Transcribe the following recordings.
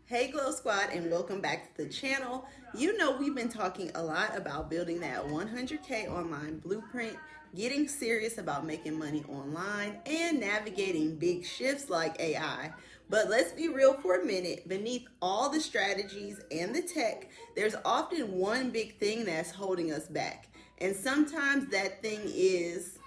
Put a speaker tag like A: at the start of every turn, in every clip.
A: Hey Glow Squad, and welcome back to the channel. You know we've been talking a lot about building that 100K online blueprint, getting serious about making money online, and navigating big shifts like AI. But let's be real for a minute. Beneath all the strategies and the tech, there's often one big thing that's holding us back. And sometimes that thing is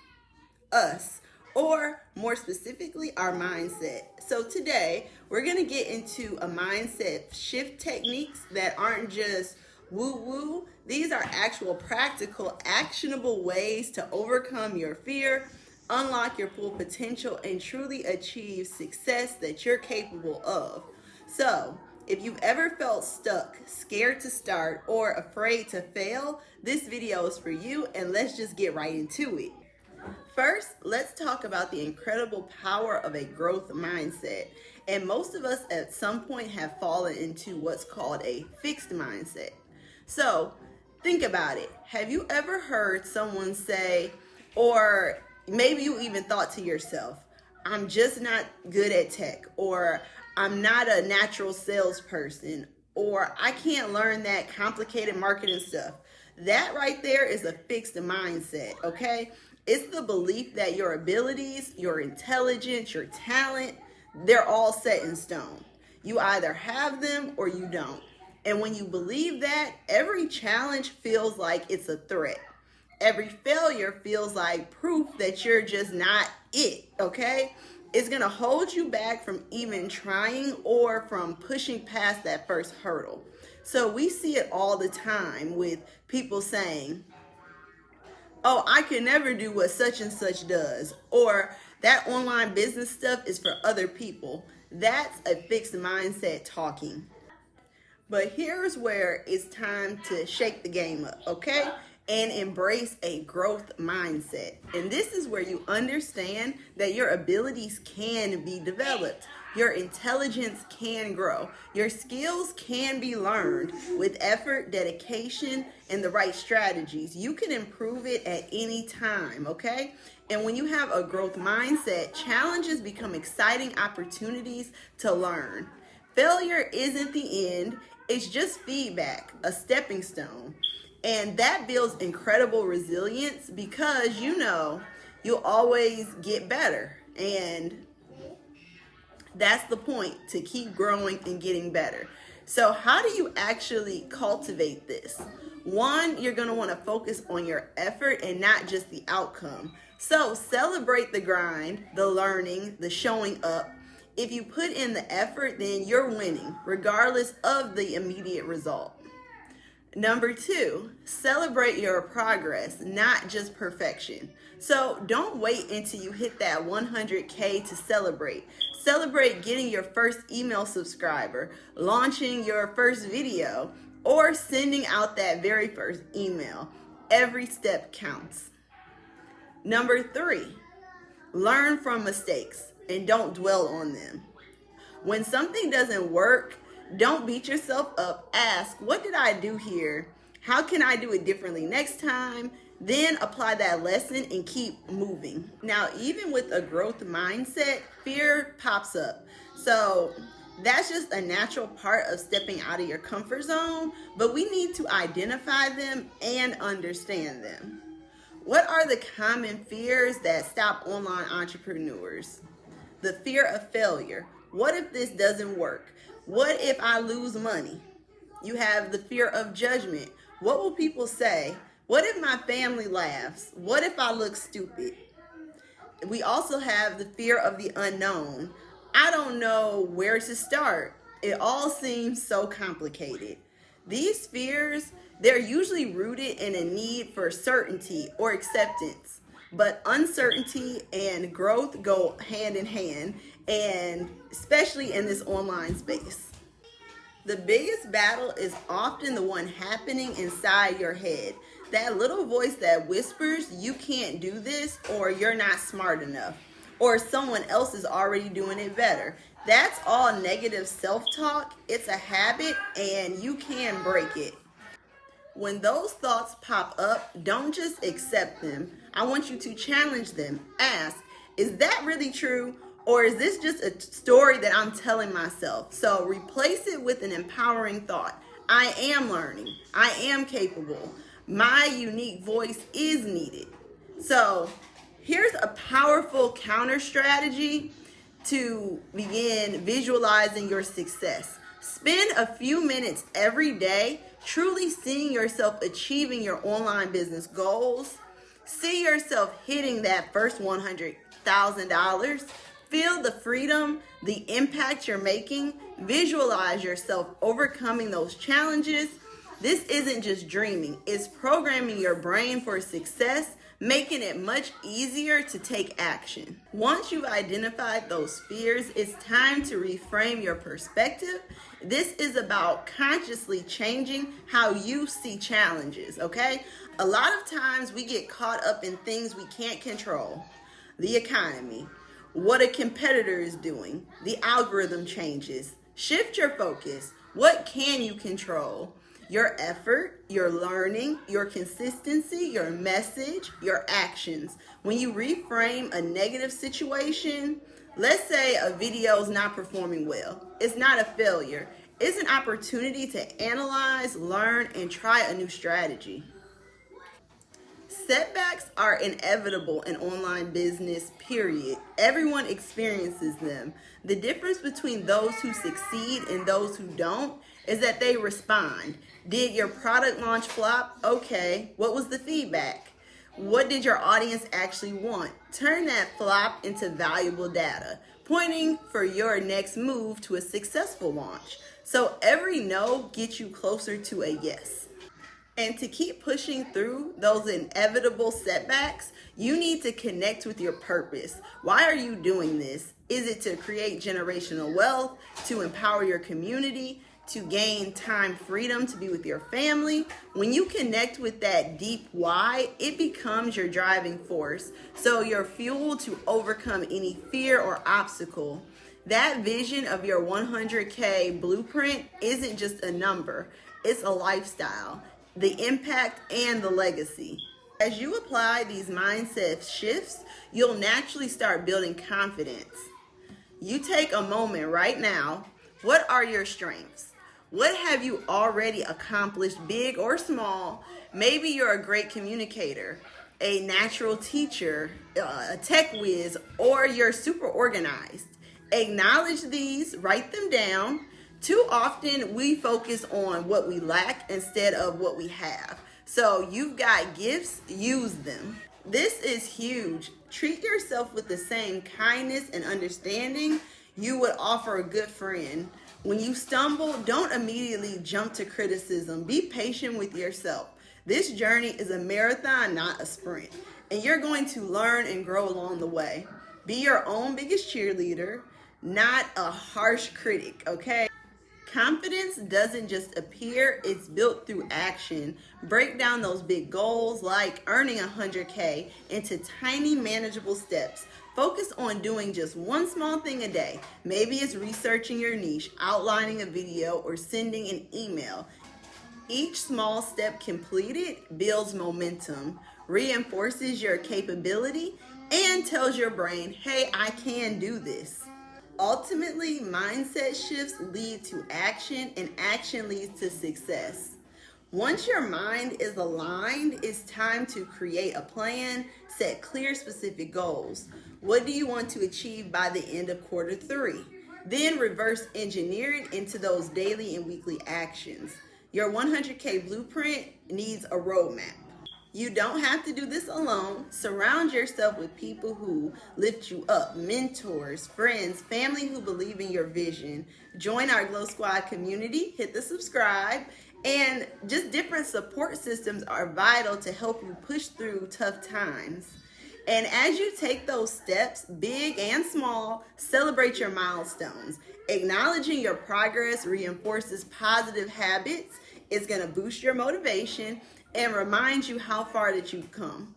A: us, or more specifically, our mindset. So today, we're gonna get into a mindset shift techniques that aren't just woo-woo. These are actual practical, actionable ways to overcome your fear, unlock your full potential, and truly achieve success that you're capable of. So, if you've ever felt stuck, scared to start, or afraid to fail, this video is for you, and let's just get right into it. First, let's talk about the incredible power of a growth mindset. And most of us at some point have fallen into what's called a fixed mindset. So think about it. Have you ever heard someone say, or maybe you even thought to yourself, I'm just not good at tech, or I'm not a natural salesperson, or I can't learn that complicated marketing stuff. That right there is a fixed mindset, okay? It's the belief that your abilities, your intelligence, your talent, they're all set in stone. You either have them or you don't. And when you believe that, every challenge feels like it's a threat. Every failure feels like proof that you're just not it, okay? It's gonna hold you back from even trying or from pushing past that first hurdle. So we see it all the time with people saying, oh, I can never do what such and such does, or that online business stuff is for other people. That's a fixed mindset talking. But here's where it's time to shake the game up, okay? And embrace a growth mindset. And this is where you understand that your abilities can be developed. Your intelligence can grow. Your skills can be learned with effort, dedication, and the right strategies. You can improve it at any time, okay? And when you have a growth mindset, challenges become exciting opportunities to learn. Failure isn't the end, it's just feedback, a stepping stone. And that builds incredible resilience because you know you'll always get better. And that's the point, to keep growing and getting better. So how do you actually cultivate this? One, you're going to want to focus on your effort and not just the outcome. So celebrate the grind, the learning, the showing up. If you put in the effort, then you're winning, regardless of the immediate result. Number two, celebrate your progress, not just perfection. So don't wait until you hit that 100K to celebrate. Celebrate getting your first email subscriber, launching your first video, or sending out that very first email. Every step counts. Number three, learn from mistakes and don't dwell on them. When something doesn't work, don't beat yourself up. Ask, what did I do here? How can I do it differently next time? Then apply that lesson and keep moving. Now, even with a growth mindset, fear pops up. So that's just a natural part of stepping out of your comfort zone, but we need to identify them and understand them. What are the common fears that stop online entrepreneurs? The fear of failure. What if this doesn't work? What if I lose money? You have the fear of judgment. What will people say? What if my family laughs? What if I look stupid? We also have the fear of the unknown. I don't know where to start. It all seems so complicated. These fears, they're usually rooted in a need for certainty or acceptance. But uncertainty and growth go hand in hand, and especially in this online space. The biggest battle is often the one happening inside your head. That little voice that whispers, you can't do this, or you're not smart enough, or someone else is already doing it better. That's all negative self-talk. It's a habit and you can break it. When those thoughts pop up, don't just accept them. I want you to challenge them. Ask, is that really true? Or is this just a story that I'm telling myself? So replace it with an empowering thought. I am learning. I am capable. My unique voice is needed. So here's a powerful counter strategy to begin visualizing your success. Spend a few minutes every day truly seeing yourself achieving your online business goals. See yourself hitting that first $100,000. Feel the freedom, the impact you're making. Visualize yourself overcoming those challenges. This isn't just dreaming, it's programming your brain for success, making it much easier to take action. Once you've identified those fears, it's time to reframe your perspective. This is about consciously changing how you see challenges, okay? A lot of times we get caught up in things we can't control. The economy, what a competitor is doing, the algorithm changes. Shift your focus. What can you control? Your effort, your learning, your consistency, your message, your actions. When you reframe a negative situation, let's say a video is not performing well. It's not a failure. It's an opportunity to analyze, learn, and try a new strategy. Setbacks are inevitable in online business, period. Everyone experiences them. The difference between those who succeed and those who don't is that they respond. Did your product launch flop? Okay. What was the feedback? What did your audience actually want? Turn that flop into valuable data, pointing for your next move to a successful launch. So every no gets you closer to a yes. And to keep pushing through those inevitable setbacks, you need to connect with your purpose. Why are you doing this? Is it to create generational wealth, to empower your community, to gain time freedom to be with your family? When you connect with that deep why, it becomes your driving force. So your fuel to overcome any fear or obstacle. That vision of your 100K blueprint isn't just a number, it's a lifestyle. The impact and the legacy. As you apply these mindset shifts, you'll naturally start building confidence. You take a moment right now. What are your strengths? What have you already accomplished, big or small? Maybe you're a great communicator, a natural teacher, a tech whiz, or you're super organized. Acknowledge these, write them down. Too often we focus on what we lack instead of what we have. So you've got gifts, use them. This is huge. Treat yourself with the same kindness and understanding you would offer a good friend. When you stumble, don't immediately jump to criticism. Be patient with yourself. This journey is a marathon, not a sprint. And you're going to learn and grow along the way. Be your own biggest cheerleader, not a harsh critic, okay? Confidence doesn't just appear, it's built through action. Break down those big goals like earning 100K into tiny manageable steps. Focus on doing just one small thing a day. Maybe it's researching your niche, outlining a video, or sending an email. Each small step completed builds momentum, reinforces your capability, and tells your brain, hey, I can do this. Ultimately, mindset shifts lead to action, and action leads to success. Once your mind is aligned, it's time to create a plan, set clear, specific goals. What do you want to achieve by the end of Q3? Then reverse engineer it into those daily and weekly actions. Your 100K blueprint needs a roadmap. You don't have to do this alone. Surround yourself with people who lift you up, mentors, friends, family who believe in your vision. Join our Glow Squad community, hit the subscribe, and just different support systems are vital to help you push through tough times. And as you take those steps, big and small, celebrate your milestones. Acknowledging your progress reinforces positive habits. It's going to boost your motivation and remind you how far that you've come.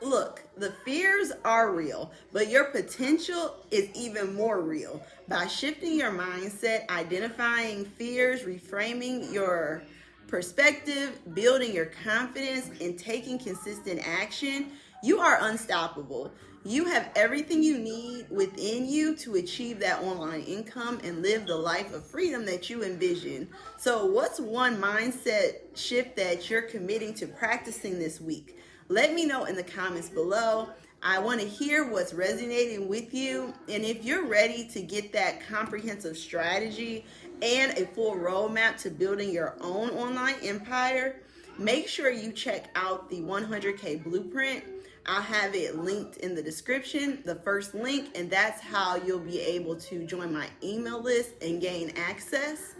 A: Look, the fears are real, but your potential is even more real. By shifting your mindset, identifying fears, reframing your perspective, building your confidence, and taking consistent action, you are unstoppable. You have everything you need within you to achieve that online income and live the life of freedom that you envision. So, what's one mindset shift that you're committing to practicing this week? Let me know in the comments below. I want to hear what's resonating with you. And if you're ready to get that comprehensive strategy and a full roadmap to building your own online empire, make sure you check out the 100K Blueprint. I'll have it linked in the description, the first link, and that's how you'll be able to join my email list and gain access.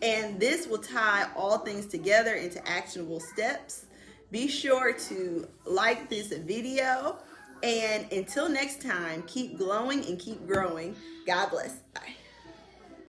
A: And this will tie all things together into actionable steps. Be sure to like this video. And until next time, keep glowing and keep growing. God bless. Bye.